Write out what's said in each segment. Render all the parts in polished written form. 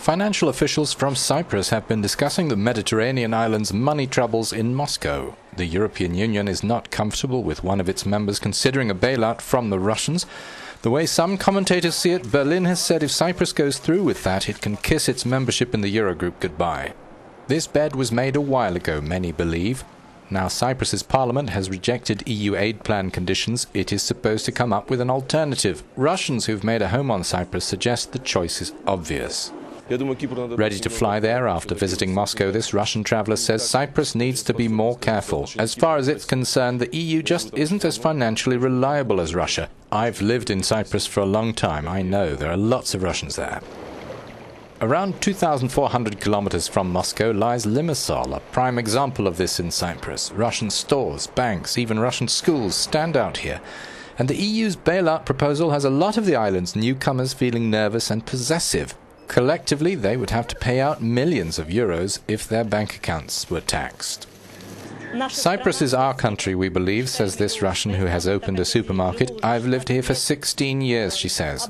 Financial officials from Cyprus have been discussing the Mediterranean island's money troubles in Moscow. The European Union is not comfortable with one of its members considering a bailout from the Russians. The way some commentators see it, Berlin has said if Cyprus goes through with that, it can kiss its membership in the Eurogroup goodbye. This bed was made a while ago, many believe. Now Cyprus's parliament has rejected EU aid plan conditions. It is supposed to come up with an alternative. Russians who've made a home on Cyprus suggest the choice is obvious. Ready to fly there after visiting Moscow, this Russian traveller says Cyprus needs to be more careful. As far as it's concerned, the EU just isn't as financially reliable as Russia. I've lived in Cyprus for a long time. I know there are lots of Russians there. Around 2,400 kilometres from Moscow lies Limassol, a prime example of this in Cyprus. Russian stores, banks, even Russian schools stand out here. And the EU's bailout proposal has a lot of the island's newcomers feeling nervous and possessive. Collectively, they would have to pay out millions of euros if their bank accounts were taxed. Cyprus is our country, we believe, says this Russian who has opened a supermarket. I've lived here for 16 years, she says.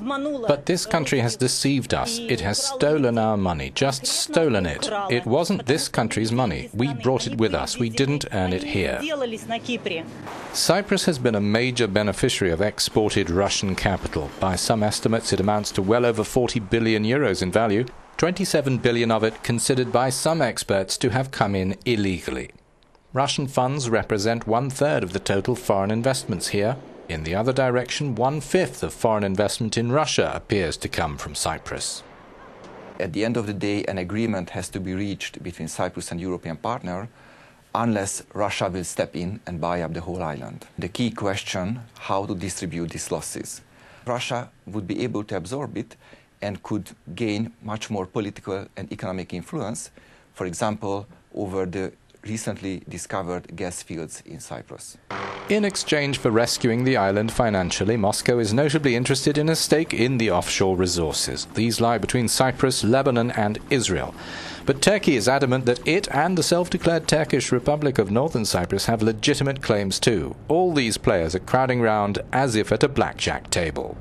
But this country has deceived us. It has stolen our money, just stolen it. It wasn't this country's money. We brought it with us. We didn't earn it here. Cyprus has been a major beneficiary of exported Russian capital. By some estimates, it amounts to well over 40 billion euros in value, 27 billion of it considered by some experts to have come in illegally. Russian funds represent 1/3 of the total foreign investments here. In the other direction, 1/5 of foreign investment in Russia appears to come from Cyprus. At the end of the day, an agreement has to be reached between Cyprus and European partner, unless Russia will step in and buy up the whole island. The key question, how to distribute these losses. Russia would be able to absorb it and could gain much more political and economic influence, for example, over the recently discovered gas fields in Cyprus. In exchange for rescuing the island financially, Moscow is notably interested in a stake in the offshore resources. These lie between Cyprus, Lebanon and Israel. But Turkey is adamant that it and the self-declared Turkish Republic of Northern Cyprus have legitimate claims too. All these players are crowding round as if at a blackjack table.